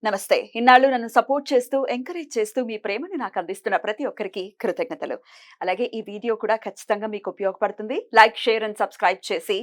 నమస్తే. ఇన్నాళ్ళు నన్ను సపోర్ట్ చేస్తూ, ఎంకరేజ్ చేస్తూ మీ ప్రేమని నాకు అందిస్తున్న ప్రతి ఒక్కరికి కృతజ్ఞతలు. అలాగే ఈ వీడియో కూడా ఖచ్చితంగా మీకు ఉపయోగపడుతుంది. లైక్, షేర్ అండ్ సబ్స్క్రైబ్ చేసి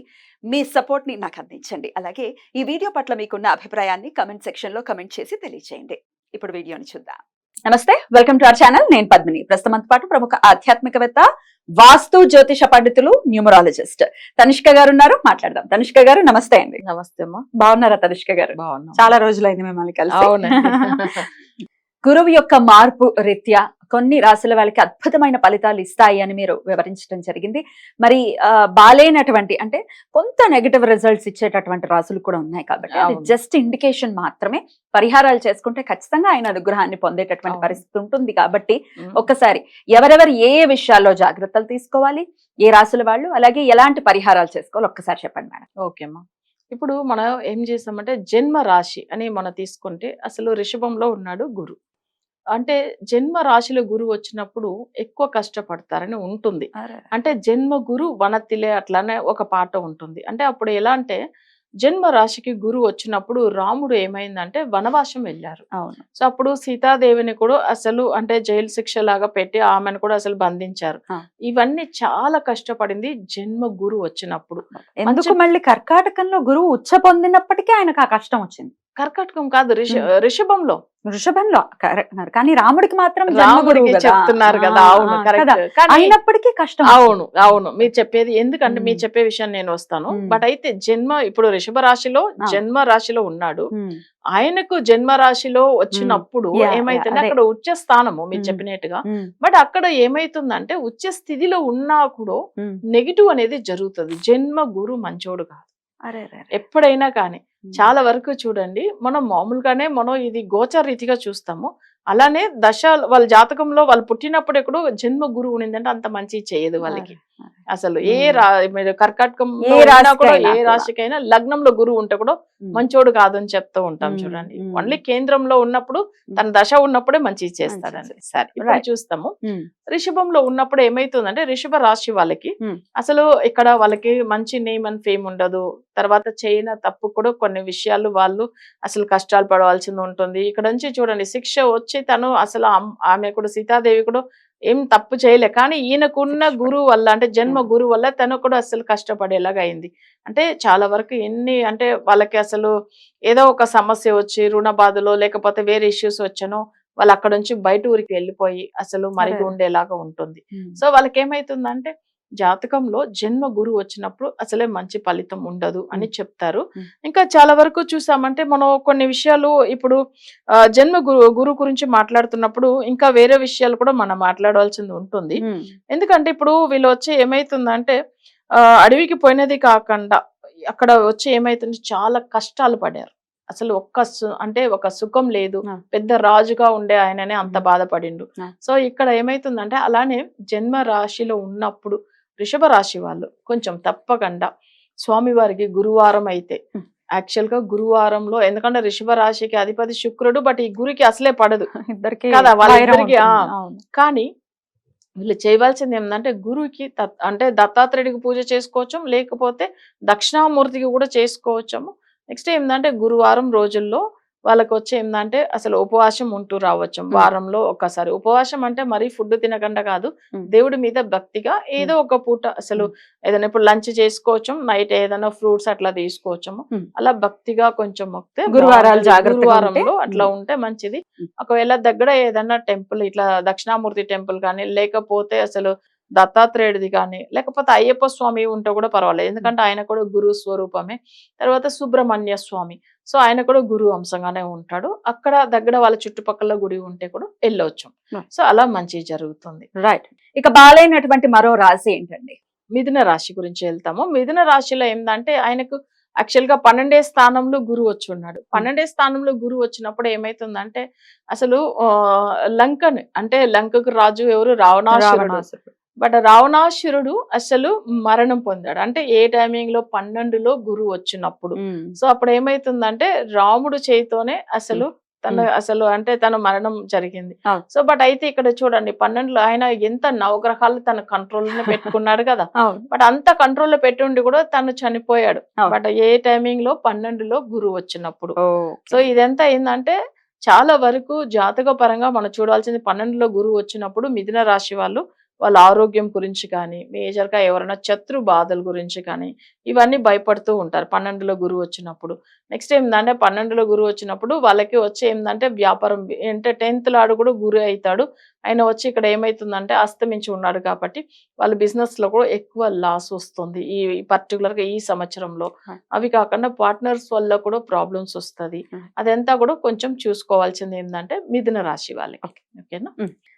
మీ సపోర్ట్‌ని నాకు అందించండి. అలాగే ఈ వీడియో పట్ల మీకున్న అభిప్రాయాన్ని కామెంట్ సెక్షన్‌లో కామెంట్ చేసి తెలియజేయండి. ఇప్పుడు వీడియోని చూద్దాం. నమస్తే. Welcome to our channel. నేను పద్మిని. ప్రస్తుతం మనతో పాటు ప్రముఖ ఆధ్యాత్మికవేత్త, వాస్తు జ్యోతిష పండితులు, న్యూమరాలజిస్ట్ తనిష్క గారు ఉన్నారు. మాట్లాడదాం. తనిష్క గారు నమస్తే అండి. నమస్తే అమ్మా. బాగున్నారా తనిష్క గారు? బాగున్నాం. చాలా రోజులైంది మిమ్మల్ని కలిసి. అవునండి. గురువు యొక్క మార్పు రీత్యా కొన్ని రాశుల వాళ్ళకి అద్భుతమైన ఫలితాలు ఇస్తాయి అని మీరు వివరించడం జరిగింది. మరి బాలేనటువంటి అంటే కొంత నెగటివ్ రిజల్ట్స్ ఇచ్చేటటువంటి రాశులు కూడా ఉన్నాయి కాబట్టి అది అవును. జస్ట్ ఇండికేషన్ మాత్రమే. పరిహారాలు చేసుకుంటే ఖచ్చితంగా ఆయన అనుగ్రహాన్ని పొందేటటువంటి పరిస్థితి ఉంటుంది కాబట్టి ఒక్కసారి ఎవరెవరు ఏ ఏ విషయాల్లో జాగ్రత్తలు తీసుకోవాలి, ఏ రాశుల వాళ్ళు, అలాగే ఎలాంటి పరిహారాలు చేసుకోవాలి ఒక్కసారి చెప్పండి మేడం. ఓకే అమ్మా. ఇప్పుడు మనం ఏం చేసామంటే జన్మ రాశి అని మనం తీసుకుంటే అసలు రిషభంలో ఉన్నాడు గురు. అంటే జన్మ రాశిలో గురువు వచ్చినప్పుడు ఎక్కువ కష్టపడతారని ఉంటుంది. అంటే జన్మ గురు వనతిలే అట్లానే ఒక పాట ఉంటుంది. అంటే అప్పుడు ఎలా అంటే జన్మ రాశికి గురువు వచ్చినప్పుడు రాముడు ఏమైందంటే వనవాసం వెళ్ళారు. అవును. సో అప్పుడు సీతాదేవిని కూడా అసలు అంటే జైలు శిక్ష లాగా పెట్టి ఆమెను కూడా అసలు బంధించారు. ఇవన్నీ చాలా కష్టపడింది జన్మ గురు వచ్చినప్పుడు. ఎందుకు మళ్ళీ కర్కాటకంలో గురువు ఉచ్చ పొందినప్పటికీ ఆయనకు ఆ కష్టం వచ్చింది. కర్కాటకం కాదు, రిషభంలో. వృషభంలో కానీ రాముడికి మాత్రం రాముడికి చెప్తున్నారు కదా. అవును, కరెక్ట్. అయినప్పటికీ కష్టం. అవును అవును, మీరు చెప్పేది ఎందుకంటే మీరు చెప్పే విషయం నేను వస్తాను. బట్ అయితే జన్మ ఇప్పుడు రిషభ రాశిలో జన్మ రాశిలో ఉన్నాడు. ఆయనకు జన్మ రాశిలో వచ్చినప్పుడు ఏమైతుంది అక్కడ ఉచ్చ స్థానము మీరు చెప్పినట్టుగా. బట్ అక్కడ ఏమైతుందంటే ఉచ్చ స్థితిలో ఉన్నా కూడా నెగిటివ్ అనేది జరుగుతుంది. జన్మ గురు మంచోడు కాదు ఎప్పుడైనా కానీ. చాలా వరకు చూడండి మనం మామూలుగానే మనం ఇది గోచర రీతిగా చూస్తాము. అలానే దశ వాళ్ళ జాతకంలో వాళ్ళు పుట్టినప్పుడు ఎక్కడో జన్మ గురువు ఉండిందంటే అంత మంచి చేయదు వాళ్ళకి. అసలు కర్కాటకం ఏ రాశికైనా లగ్నంలో గురువు ఉంటే కూడా మంచోడు కాదని చెప్తూ ఉంటాం చూడండి. ఓన్లీ కేంద్రంలో ఉన్నప్పుడు తన దశ ఉన్నప్పుడే మంచి చేస్తాడండి. సరే ఇప్పుడు చూస్తాము రిషభంలో ఉన్నప్పుడు ఏమైతుందంటే రిషభ రాశి వాళ్ళకి అసలు ఇక్కడ వాళ్ళకి మంచి నేమ్ అండ్ ఫేమ్ ఉండదు. తర్వాత చేయన తప్పు కూడా కొన్ని విషయాలు వాళ్ళు అసలు కష్టాలు పడవలసింది ఉంటుంది. ఇక్కడ నుంచి చూడండి శిక్ష వచ్చి తను అసలు ఆమె కూడా సీతాదేవి కూడా ఏం తప్పు చేయలే, కానీ ఈయనకున్న గురువు వల్ల అంటే జన్మ గురువు వల్ల తను కూడా అసలు కష్టపడేలాగా అయింది. అంటే చాలా వరకు ఎన్ని అంటే వాళ్ళకి అసలు ఏదో ఒక సమస్య వచ్చి రుణ బాధలో లేకపోతే వేరే ఇష్యూస్ వచ్చానో వాళ్ళు అక్కడ నుంచి బయట ఊరికి వెళ్ళిపోయి అసలు మరిగి ఉండేలాగా ఉంటుంది. సో వాళ్ళకి ఏమైతుందంటే జాతకంలో జన్మ గురువు వచ్చినప్పుడు అసలే మంచి ఫలితం ఉండదు అని చెప్తారు. ఇంకా చాలా వరకు చూసామంటే మనం కొన్ని విషయాలు ఇప్పుడు జన్మ గురు గురించి మాట్లాడుతున్నప్పుడు ఇంకా వేరే విషయాలు కూడా మనం మాట్లాడవలసింది ఉంటుంది. ఎందుకంటే ఇప్పుడు వీళ్ళు వచ్చి ఏమైతుందంటే అడవికి పోయినది కాకుండా అక్కడ వచ్చి ఏమైతుంది చాలా కష్టాలు పడారు. అసలు ఒక సుఖం లేదు. పెద్ద రాజుగా ఉండే ఆయననే అంత బాధపడిండు. సో ఇక్కడ ఏమైతుందంటే అలానే జన్మ రాశిలో ఉన్నప్పుడు వృషభ రాశి వాళ్ళు కొంచెం తప్పకుండా స్వామివారికి గురువారం అయితే యాక్చువల్ గా గురువారంలో, ఎందుకంటే వృషభ రాశికి అధిపతి శుక్రుడు, బట్ ఈ గురికి అసలే పడదు కదా వాళ్ళిద్దరికి. కానీ వీళ్ళు చేయవలసింది ఏంటంటే గురువుకి అంటే దత్తాత్రేయుడికి పూజ చేసుకోవచ్చు, లేకపోతే దక్షిణామూర్తికి కూడా చేసుకోవచ్చాము. నెక్స్ట్ ఏంటంటే గురువారం రోజుల్లో వాళ్ళకి వచ్చి ఏంటంటే అసలు ఉపవాసం ఉంటూ రావచ్చు. వారంలో ఒకసారి ఉపవాసం అంటే మరీ ఫుడ్ తినకుండా కాదు, దేవుడి మీద భక్తిగా ఏదో ఒక పూట అసలు ఏదైనా ఇప్పుడు లంచ్ చేసుకోవచ్చు, నైట్ ఏదైనా ఫ్రూట్స్ అట్లా తీసుకోవచ్చము. అలా భక్తిగా కొంచెం మొక్కితే గురువారంలో అట్లా ఉంటే మంచిది. ఒకవేళ దగ్గర ఏదైనా టెంపుల్ ఇట్లా దక్షిణామూర్తి టెంపుల్ కానీ లేకపోతే అసలు దత్తాత్రేయుడిది కానీ లేకపోతే అయ్యప్ప స్వామి ఉంటే కూడా పర్వాలేదు, ఎందుకంటే ఆయన కూడా గురు స్వరూపమే. తర్వాత సుబ్రహ్మణ్య స్వామి, సో ఆయన కూడా గురు అంశంగానే ఉంటాడు. అక్కడ దగ్గర వాళ్ళ చుట్టుపక్కల గుడి ఉంటే కూడా వెళ్ళవచ్చు. సో అలా మంచి జరుగుతుంది. రైట్. ఇక బాలైనటువంటి మరో రాశి ఏంటండి? మిథున రాశి గురించి వెళ్తాము. మిథున రాశిలో ఏంటంటే ఆయనకు యాక్చువల్ గా 12వ స్థానంలో గురువు వచ్చి ఉన్నాడు. 12వ స్థానంలో గురువు వచ్చినప్పుడు ఏమైతుందంటే అసలు లంకని అంటే లంకకు రాజు ఎవరు? రావణాసురుడు. బట్ రావణాసురుడు అసలు మరణం పొందాడు. అంటే ఏ టైమింగ్ లో 12లో గురువు వచ్చినప్పుడు. సో అప్పుడు ఏమైతుందంటే రాముడు చేతితోనే అసలు తన మరణం జరిగింది. సో బట్ అయితే ఇక్కడ చూడండి 12లో ఆయన ఎంత నవగ్రహాలు తన కంట్రోల్లోనే పెట్టుకున్నాడు కదా. బట్ అంత కంట్రోల్లో పెట్టుండి కూడా తను చనిపోయాడు. బట్ ఏ టైమింగ్ లో 12లో గురువు వచ్చినప్పుడు. సో ఇదంతా ఏంటంటే చాలా వరకు జాతక పరంగా మనం చూడాల్సింది 12లో గురువు వచ్చినప్పుడు మిథున రాశి వాళ్ళు వాళ్ళ ఆరోగ్యం గురించి కానీ మేజర్ గా ఎవరైనా శత్రు బాధల గురించి కానీ ఇవన్నీ భయపడుతూ ఉంటారు 12లో గురువు వచ్చినప్పుడు. నెక్స్ట్ ఏంటంటే 12లో గురువు వచ్చినప్పుడు వాళ్ళకి వచ్చి ఏంటంటే వ్యాపారం అంటే 10th లాడు కూడా గురు అవుతాడు. ఆయన వచ్చి ఇక్కడ ఏమైతుందంటే అస్తమించి ఉన్నాడు కాబట్టి వాళ్ళ బిజినెస్ లో కూడా ఎక్కువ లాస్ వస్తుంది ఈ పర్టికులర్ గా ఈ సంవత్సరంలో. అవి కాకుండా పార్ట్నర్స్ వల్ల కూడా ప్రాబ్లమ్స్ వస్తుంది. అదంతా కూడా కొంచెం చూసుకోవాల్సింది ఏంటంటే మిథున రాశి వాళ్ళకి. ఓకేనా.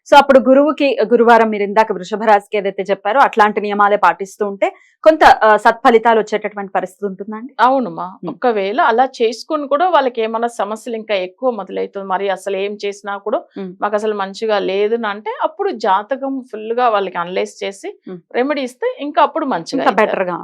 సో అప్పుడు గురువుకి గురువారం మీరు ఇందాక వృషభ రాశికి ఏదైతే చెప్పారో అట్లాంటి నియమాలే పాటిస్తూ ఉంటే కొంత సత్ఫలితాలు వచ్చేటటువంటి పరిస్థితి ఉంటుందండి. అవునమ్మా. ఒకవేళ అలా చేసుకుని కూడా వాళ్ళకి ఏమైనా సమస్యలు ఇంకా ఎక్కువ మొదలవుతుంది, మరి అసలు ఏం చేసినా కూడా మాకు అసలు మంచిగా లేదు అంటే అప్పుడు జాతకం ఫుల్ గా వాళ్ళకి అనలైజ్ చేసి రెమెడీ ఇస్తే ఇంకా అప్పుడు మంచిగా బెటర్ గా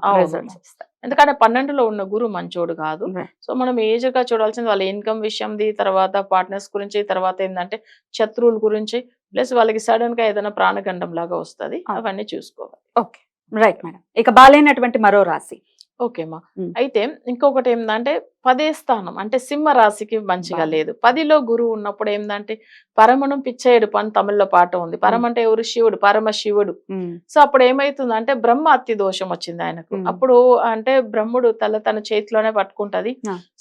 ఎందుకంటే 12లో ఉన్న గురు మంచోడు కాదు. సో మనం ఏజ్ గా చూడాల్సింది వాళ్ళ ఇన్కమ్ విషయంది, తర్వాత పార్ట్నర్స్ గురించి, తర్వాత ఏంటంటే శత్రువుల గురించి, ప్లస్ వాళ్ళకి సడన్ గా ఏదైనా ప్రాణగండం లాగా వస్తుంది. అవన్నీ చూసుకోవాలి. Okay right madam. ఇక బాలేనటువంటి మరో రాశి. ఓకేమా. అయితే ఇంకొకటి ఏంటంటే 10వ స్థానం అంటే సింహ రాశికి మంచిగా లేదు. 10లో గురువు ఉన్నప్పుడు ఏంటంటే పరమణం పిచ్చేడు పని తమిళ్లో పాట ఉంది. పరమ అంటే ఎవరు? శివుడు, పరమ శివుడు. సో అప్పుడు ఏమైతుందంటే బ్రహ్మ అతి దోషం వచ్చింది ఆయనకు. అప్పుడు అంటే బ్రహ్ముడు తన చేతిలోనే పట్టుకుంటది.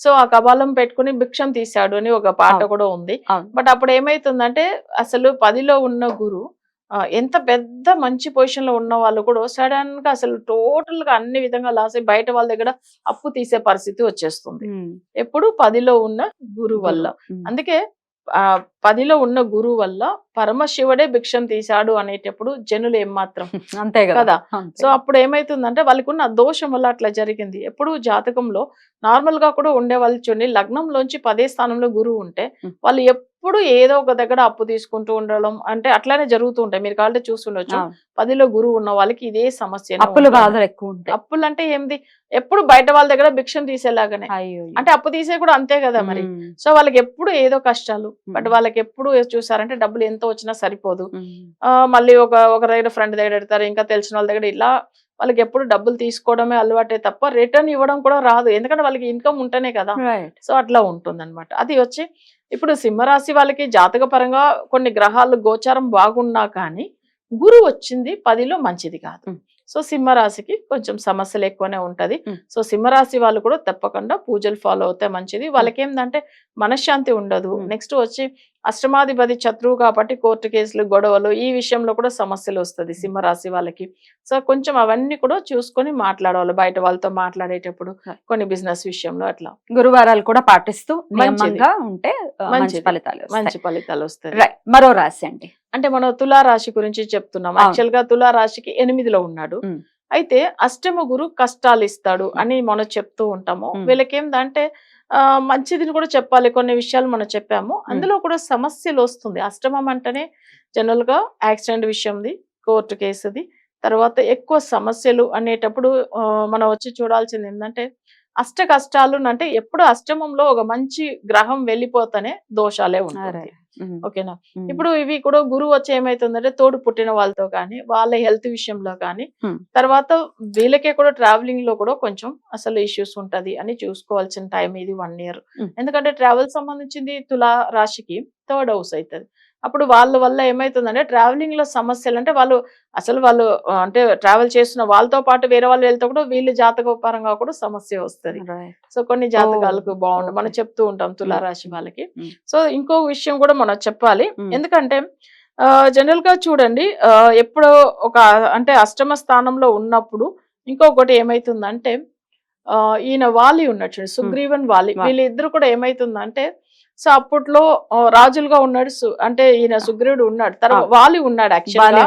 సో ఆ కపాలం పెట్టుకుని భిక్షం తీశాడు అని ఒక పాట కూడా ఉంది. బట్ అప్పుడు ఏమైతుందంటే అసలు 10లో ఉన్న గురు ఎంత పెద్ద మంచి పొజిషన్ లో ఉన్న వాళ్ళు కూడా సడన్ గా అసలు టోటల్ గా అన్ని విధంగా లాస్ అయ్యి బయట వాళ్ళ దగ్గర అప్పు తీసే పరిస్థితి వచ్చేస్తుంది ఎప్పుడు 10లో ఉన్న గురువు వల్ల. అందుకే 10లో ఉన్న గురువు వల్ల పరమశివుడే భిక్షం తీశాడు అనేటప్పుడు జనులు ఏమాత్రం అంతే కదా. సో అప్పుడు ఏమైతుందంటే వాళ్ళకు ఉన్న దోషం వల్ల అట్లా జరిగింది. ఎప్పుడు జాతకంలో నార్మల్ గా కూడా ఉండే వాళ్ళు చూడండి, లగ్నంలోంచి 10వ స్థానంలో గురువు ఉంటే వాళ్ళు ఎప్పుడు ఏదో ఒక దగ్గర అప్పు తీసుకుంటూ ఉండడం అంటే అట్లానే జరుగుతూ ఉంటాయి. మీరు కావాలంటే చూస్తుండొచ్చు 10లో గురువు ఉన్న వాళ్ళకి ఇదే సమస్య. అప్పులు అంటే ఏంది? ఎప్పుడు బయట వాళ్ళ దగ్గర భిక్షం తీసేలాగానే, అంటే అప్పు తీసే కూడా అంతే కదా మరి. సో వాళ్ళకి ఎప్పుడు ఏదో కష్టాలు. బట్ వాళ్ళకి ఎప్పుడు చూసారంటే డబ్బులు ఎంతో వచ్చినా సరిపోదు. మళ్ళీ ఒక దగ్గర ఫ్రెండ్ దగ్గర పెడతారు, ఇంకా తెలిసిన వాళ్ళ దగ్గర, ఇలా వాళ్ళకి ఎప్పుడు డబ్బులు తీసుకోవడమే అలవాటే తప్ప రిటర్న్ ఇవ్వడం కూడా రాదు. ఎందుకంటే వాళ్ళకి ఇన్కమ్ ఉంటేనే కదా. సో అట్లా ఉంటుంది అనమాట. అది వచ్చి ఇప్పుడు సింహరాశి వాళ్ళకి జాతక పరంగా కొన్ని గ్రహాలు గోచారం బాగున్నా కానీ గురువు వచ్చింది 10లో మంచిది కాదు. సో సింహరాశికి కొంచెం సమస్యలు ఎక్కువనే ఉంటది. సో సింహరాశి వాళ్ళు కూడా తప్పకుండా పూజలు ఫాలో అవుతే మంచిది. వాళ్ళకి ఏంటంటే మనశ్శాంతి ఉండదు. నెక్స్ట్ వచ్చి అష్టమాధిపతి శత్రువు కాబట్టి కోర్టు కేసులు, గొడవలు, ఈ విషయంలో కూడా సమస్యలు వస్తుంది సింహరాశి వాళ్ళకి. సో కొంచెం అవన్నీ కూడా చూసుకొని మాట్లాడాలి బయట వాళ్ళతో మాట్లాడేటప్పుడు, కొన్ని బిజినెస్ విషయంలో. అట్లా గురువారాలు కూడా పాటిస్తూ నియమంగా ఉంటే మంచి ఫలితాలు వస్తాయి. మరో రాశి అండి, అంటే మనం తులారాశి గురించి చెప్తున్నాం. యాక్చువల్ గా తులారాశికి 8లో ఉన్నాడు. అయితే అష్టమ గురు కష్టాలు ఇస్తాడు అని మనం చెప్తూ ఉంటాము. వీళ్ళకి ఏంటంటే మంచిదిని కూడా చెప్పాలి, కొన్ని విషయాలు మనం చెప్పాము, అందులో కూడా సమస్యలు వస్తుంది. అష్టమం అంటేనే జనరల్ గా యాక్సిడెంట్ విషయంది, కోర్టు కేసుది, తర్వాత ఎక్కువ సమస్యలు అనేటప్పుడు మనం వచ్చి చూడాల్సింది ఏంటంటే అష్ట కష్టాలు అంటే ఎప్పుడు అష్టమంలో ఒక మంచి గ్రహం వెళ్ళిపోతానే దోషాలే ఉంటాయి. ఓకేనా. ఇప్పుడు ఇవి కూడా గురువు వచ్చి ఏమైతుందంటే తోడు పుట్టిన వాళ్ళతో కానీ, వాళ్ళ హెల్త్ విషయంలో కానీ, తర్వాత వీళ్ళకే కూడా ట్రావెలింగ్ లో కూడా కొంచెం అసలు ఇష్యూస్ ఉంటది అని చూసుకోవాల్సిన టైం ఇది 1 year. ఎందుకంటే ట్రావెల్ సంబంధించింది తులా రాశికి 3rd house అవుతుంది. అప్పుడు వాళ్ళ వల్ల ఏమైతుందంటే ట్రావెలింగ్ లో సమస్యలు అంటే వాళ్ళు అంటే ట్రావెల్ చేస్తున్న వాళ్ళతో పాటు వేరే వాళ్ళు వెళ్తే కూడా వీళ్ళు జాతక పరంగా కూడా సమస్య వస్తుంది. సో కొన్ని జాతకాలకు బాగుంటుంది, మనం చెప్తూ ఉంటాం తులారాశి వాళ్ళకి. సో ఇంకో విషయం కూడా మనం చెప్పాలి. ఎందుకంటే జనరల్ గా చూడండి, ఎప్పుడో ఒక అంటే అష్టమ స్థానంలో ఉన్నప్పుడు ఇంకొకటి ఏమైతుందంటే ఈయన వాలి ఉన్నట్టు సుగ్రీవన్ వాలి, వీళ్ళిద్దరు కూడా ఏమైతుందంటే సో అప్పట్లో రాజులుగా ఉన్నాడు. అంటే ఈయన సుగ్రీవుడు ఉన్నాడు, తర్వాత వాలి ఉన్నాడు. యాక్చువల్గా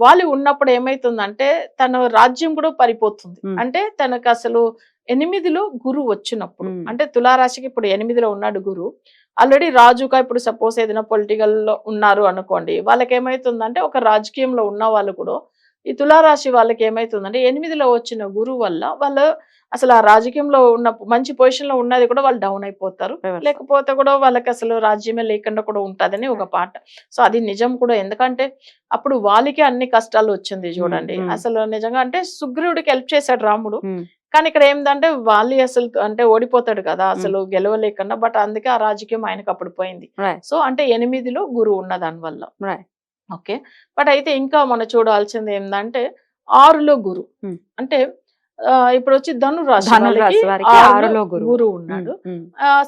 వాలి ఉన్నప్పుడు ఏమైతుందంటే తన రాజ్యం కూడా పరిపోతుంది. అంటే తనకు అసలు 8లో గురువు వచ్చినప్పుడు, అంటే తులారాశికి ఇప్పుడు 8లో ఉన్నాడు గురువు. ఆల్రెడీ రాజుగా ఇప్పుడు సపోజ్ ఏదైనా పొలిటికల్ లో ఉన్నారు అనుకోండి, వాళ్ళకి ఏమైతుందంటే ఒక రాజకీయంలో ఉన్న వాళ్ళు కూడా ఈ తులారాశి వాళ్ళకి ఏమైతుందంటే 8లో వచ్చిన గురువు వల్ల వాళ్ళు అసలు ఆ రాజకీయంలో ఉన్న మంచి పొజిషన్ లో ఉన్నది కూడా వాళ్ళు డౌన్ అయిపోతారు. లేకపోతే కూడా వాళ్ళకి అసలు రాజ్యమే లేకుండా కూడా ఉంటదని ఒక పాట. సో అది నిజం కూడా. ఎందుకంటే అప్పుడు వాళ్ళకి అన్ని కష్టాలు వచ్చింది చూడండి. అసలు నిజంగా అంటే సుగ్రీవుడికి హెల్ప్ చేశాడు రాముడు, కానీ ఇక్కడ ఏంటంటే వాళ్ళు అసలు అంటే ఓడిపోతాడు కదా అసలు గెలవలేకుండా, బట్ అందుకే ఆ రాజకీయం ఆయనకు అప్పుడు పోయింది. సో అంటే 8లో గురువు ఉన్న దాని వల్ల. ఓకే. బట్ అయితే ఇంకా మనం చూడాల్సింది ఏంటంటే 6లో గురు అంటే ఇప్పుడు వచ్చి ధనురాశి వాళ్ళకి 6లో గురువు ఉన్నాడు.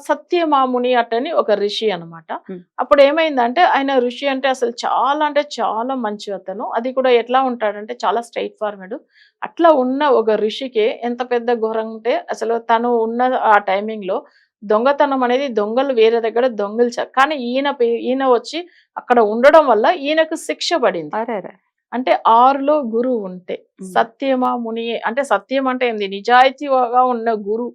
సత్యమాముని అటని ఒక ఋషి అన్నమాట. అప్పుడు ఏమైందంటే ఆయన ఋషి అంటే అసలు చాలా మంచి అతను. అది కూడా ఎట్లా ఉంటాడంటే చాలా స్ట్రైట్ ఫార్వర్డ్. అట్లా ఉన్న ఒక ఋషికి ఎంత పెద్ద ఘోరం ఉంటే అసలు తను ఉన్న ఆ టైమింగ్ లో దొంగతనం అనేది దొంగలు వేరే దగ్గర దొంగిల్చారు. కానీ ఈయన వచ్చి అక్కడ ఉండడం వల్ల ఈయనకు శిక్ష పడింది. అంటే 6లో గురువు ఉంటే సత్యమా ముని అంటే సత్యం అంటే ఏంది, నిజాయితీగా ఉన్న గురు,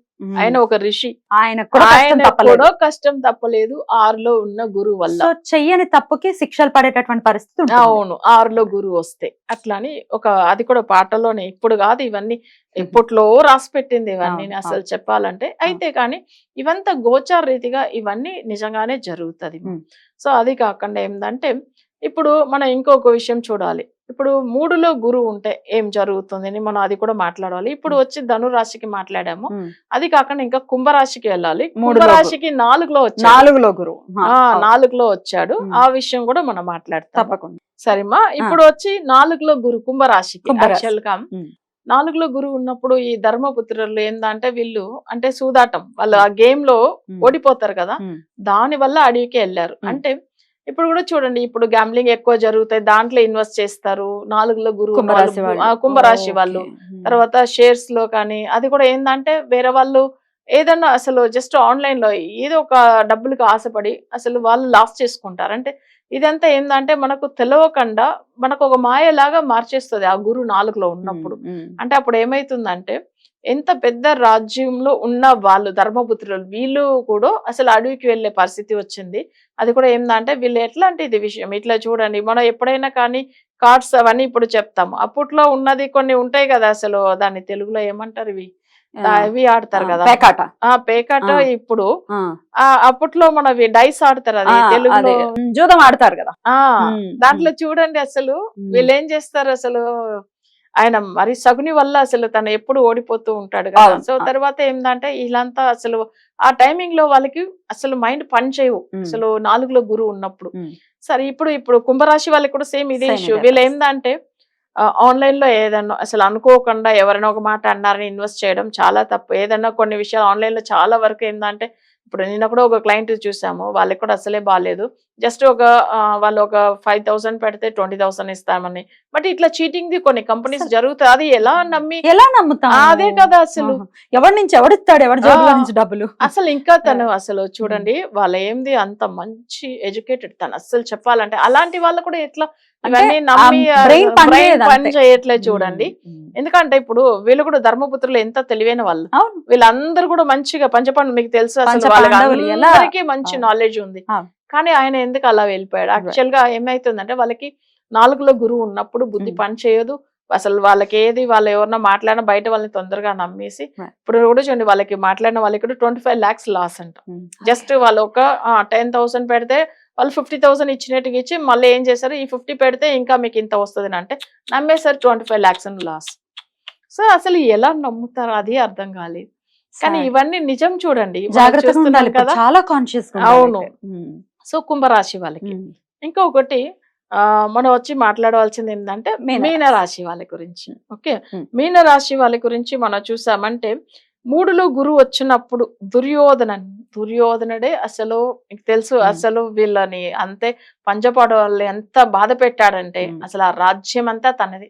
ఆయన ఒక ఋషి, ఆయన కూడా కష్టం తప్పలేదు 6లో ఉన్న గురువు వల్ల. చెయ్యని తప్పుకి శిక్షలు పడేటటువంటి పరిస్థితి. అవును, 6లో గురువు వస్తే అట్లని ఒక అది కూడా పాటలోనే, ఇప్పుడు కాదు ఇవన్నీ ఎప్పట్లో రాసి పెట్టింది ఇవన్నీ అసలు చెప్పాలంటే. అయితే కానీ ఇవంతా గోచార రీతిగా ఇవన్నీ నిజంగానే జరుగుతుంది. సో అది కాకుండా ఏంటంటే ఇప్పుడు మనం ఇంకొక విషయం చూడాలి. ఇప్పుడు 3లో గురువు ఉంటే ఏం జరుగుతుంది అని మనం అది కూడా మాట్లాడాలి. ఇప్పుడు వచ్చి ధనురాశికి మాట్లాడాము, అది కాకుండా ఇంకా కుంభరాశికి వెళ్ళాలి. కుంభరాశికి 4లో వచ్చాడు, 4లో గురువు 4లో వచ్చాడు. ఆ విషయం కూడా మనం మాట్లాడతాం తప్పకుండా. సరేమా, ఇప్పుడు వచ్చి 4లో గురు కుంభరాశికి. యాక్చువల్ గా 4లో గురువు ఉన్నప్పుడు ఈ ధర్మపుత్రులు ఏందంటే వీళ్ళు అంటే సూదాటం, వాళ్ళు ఆ గేమ్ లో ఓడిపోతారు కదా, దాని వల్ల అడవికి వెళ్ళారు. అంటే ఇప్పుడు కూడా చూడండి, ఇప్పుడు గ్యాంబ్లింగ్ ఎక్కువ జరుగుతాయి, దాంట్లో ఇన్వెస్ట్ చేస్తారు 4లో గురువు కుంభరాశి వాళ్ళు. తర్వాత షేర్స్ లో కానీ అది కూడా ఏంటంటే వేరే వాళ్ళు ఏదన్నా అసలు జస్ట్ ఆన్లైన్ లో ఏదో ఒక డబ్బులకు ఆశపడి అసలు వాళ్ళు లాస్ చేసుకుంటారు. అంటే ఇదంతా ఏంటంటే మనకు తెలియకుండా మనకు ఒక మాయలాగా మార్చేస్తుంది ఆ గురువు 4లో ఉన్నప్పుడు. అంటే అప్పుడు ఏమైతుందంటే ఎంత పెద్ద రాజ్యంలో ఉన్న వాళ్ళు ధర్మపుత్రులు వీళ్ళు కూడా అసలు అడవికి వెళ్లే పరిస్థితి వచ్చింది. అది కూడా ఏంటంటే వీళ్ళు ఎట్లాంటిది విషయం ఇట్లా చూడండి, మనం ఎప్పుడైనా కానీ కార్డ్స్ అవన్నీ ఇప్పుడు చెప్తాము, అప్పట్లో ఉన్నది కొన్ని ఉంటాయి కదా, అసలు దాన్ని తెలుగులో ఏమంటారు ఇవి ఆడతారు కదా, పేకాట. ఇప్పుడు అప్పట్లో మనవి డైస్ ఆడతారు, అది తెలుగులో జూదం ఆడతారు కదా. దాంట్లో చూడండి అసలు వీళ్ళు ఏం చేస్తారు, అసలు ఆయన మరి సగుని వల్ల అసలు తను ఎప్పుడు ఓడిపోతూ ఉంటాడు కదా. సో తర్వాత ఏంటంటే వీళ్ళంతా అసలు ఆ టైమింగ్ లో వాళ్ళకి అసలు మైండ్ పని చేయవు అసలు 4లో గురువు ఉన్నప్పుడు. సరే ఇప్పుడు కుంభరాశి వాళ్ళకి కూడా సేమ్ ఇదే ఇష్యూ. వీళ్ళు ఏంటంటే ఆన్లైన్ లో ఏదన్నా అసలు అనుకోకుండా ఎవరైనా ఒక మాట అన్నారని ఇన్వెస్ట్ చేయడం చాలా తప్పు. ఏదన్నా కొన్ని విషయాలు ఆన్లైన్ లో చాలా వరకు ఏంటంటే ఇప్పుడు నిన్న కూడా ఒక క్లయింట్ చూసాము, వాళ్ళకి కూడా అసలే బాగాలేదు. జస్ట్ వాళ్ళు ఒక 5,000 పెడితే 20,000 ఇస్తామని. బట్ ఇట్లా చీటింగ్ ది కొన్ని కంపెనీస్ జరుగుతాయి. అది ఎలా నమ్ముతాం? అదే కదా అసలు ఎవరి నుంచి ఎవడిస్తాడు, ఎవరి జేబులో నుంచి డబ్బులు అసలు. ఇంకా తను అసలు చూడండి వాళ్ళ ఏంది అంత మంచి ఎడ్యుకేటెడ్ తను, అసలు చెప్పాలంటే అలాంటి వాళ్ళు కూడా ఎట్లా ఇవన్నీ నమ్మి పని చేయట్లేదు చూడండి. ఎందుకంటే ఇప్పుడు వీళ్ళు కూడా ధర్మపుత్రులు ఎంత తెలివైన వాళ్ళు, వీళ్ళందరూ కూడా మంచిగా పంచపండు మీకు తెలుసు అసలు వాళ్ళకి మంచి నాలెడ్జ్ ఉంది. కానీ ఆయన ఎందుకు అలా వెళ్ళిపోయాడు? యాక్చువల్ గా ఏమైతుందంటే వాళ్ళకి 4లో గురువు ఉన్నప్పుడు బుద్ధి పని చేయదు అసలు. వాళ్ళకి ఏది వాళ్ళు ఎవరన్నా మాట్లాడినా బయట వాళ్ళని తొందరగా నమ్మేసి, ఇప్పుడు కూడా చూడండి వాళ్ళకి మాట్లాడిన వాళ్ళకి 25 lakhs లాస్ అంట. జస్ట్ వాళ్ళు ఒక 10,000 పెడితే వాళ్ళు 50,000 ఇచ్చినట్టుగా ఇచ్చి మళ్ళీ ఏం చేశారు, ఈ 50 పెడితే ఇంకా మీకు ఇంత వస్తుంది అంటే నమ్మేశారు 25 lakhs లాస్. సో అసలు ఎలా నమ్ముతారు అది అర్థం కాలేదు. కానీ ఇవన్నీ నిజం చూడండి, చాలా కాన్షియస్. అవును. సో కుంభరాశి వాళ్ళకి ఇంకొకటి మనం వచ్చి మాట్లాడవలసింది ఏంటంటే మీనరాశి వాళ్ళ గురించి. ఓకే, మీనరాశి వాళ్ళ గురించి మనం చూసామంటే 3లో గురువు వచ్చినప్పుడు దుర్యోధనుడే అసలు మీకు తెలుసు అసలు వీళ్ళని అంతే పంచపాడు వాళ్ళు ఎంత బాధ పెట్టాడంటే అసలు ఆ రాజ్యం అంతా తనది.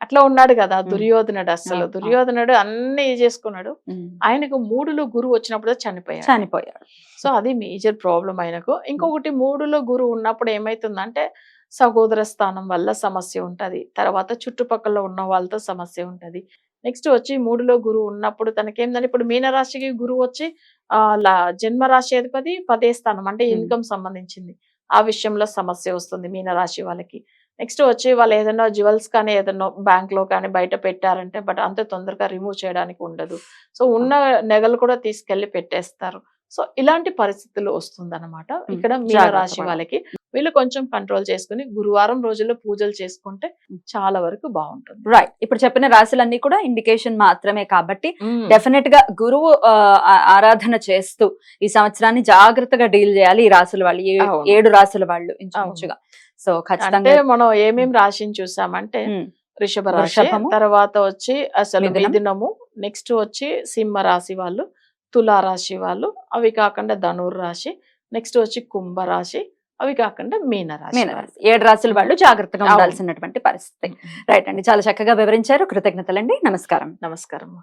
అట్లా ఉన్నాడు కదా దుర్యోధనుడు. అసలు దుర్యోధనుడు అన్ని చేసుకున్నాడు. ఆయనకు 3లో గురువు వచ్చినప్పుడు చనిపోయాడు. సో అది మేజర్ ప్రాబ్లం ఆయనకు. ఇంకొకటి 3లో గురువు ఉన్నప్పుడు ఏమైతుందంటే సహోదర స్థానం వల్ల సమస్య ఉంటది, తర్వాత చుట్టుపక్కల ఉన్న వాళ్ళతో సమస్య ఉంటది. నెక్స్ట్ వచ్చి 3లో గురువు ఉన్నప్పుడు తనకేందంటే ఇప్పుడు మీనరాశికి గురువు వచ్చి జన్మరాశి అధిపతి 10వ స్థానం అంటే ఇన్కమ్ సంబంధించింది, ఆ విషయంలో సమస్య వస్తుంది మీనరాశి వాళ్ళకి. నెక్స్ట్ వచ్చి వాళ్ళు ఏదైనా జ్యువెల్స్ కానీ ఏదైనా బ్యాంక్ లో కానీ బయట పెట్టారంటే బట్ అంత తొందరగా రిమూవ్ చేయడానికి ఉండదు. సో ఉన్న నెగలు కూడా తీసుకెళ్లి పెట్టేస్తారు. సో ఇలాంటి పరిస్థితులు వస్తుందన్నమాట ఇక్కడ మీనరాశి వాళ్ళకి. వీళ్ళు కొంచెం కంట్రోల్ చేసుకుని గురువారం రోజుల్లో పూజలు చేసుకుంటే చాలా వరకు బాగుంటుంది. రైట్. ఇప్పుడు చెప్పిన రాశులన్నీ కూడా ఇండికేషన్ మాత్రమే కాబట్టి డెఫినెట్ గా గురువు ఆరాధన చేస్తూ ఈ సంవత్సరాన్ని జాగ్రత్తగా డీల్ చేయాలి ఈ రాశుల వాళ్ళు, అవును. 7 రాశుల వాళ్ళు ఇంచుమించుగా. సో అంటే ఖచ్చితంగా మనం ఏమేం రాశిని చూసామంటే వృషభ రాశి, వృషభము, తర్వాత వచ్చి అసలు మిథునం, మిథునము, నెక్స్ట్ వచ్చి సింహ రాశి వాళ్ళు, తులా రాశి వాళ్ళు, అవి కాకుండా ధనుర్ రాశి, నెక్స్ట్ వచ్చి కుంభ రాశి, అవి కాకుండా మీన రాశి వాళ్ళు. మీనరాశి 7 రాశుల వాళ్ళు జాగ్రత్తగా అవును. ఉండాల్సినటువంటి పరిస్థితి. రైట్ అండి, చాలా చక్కగా వివరించారు. కృతజ్ఞతలండి. నమస్కారం. నమస్కారం.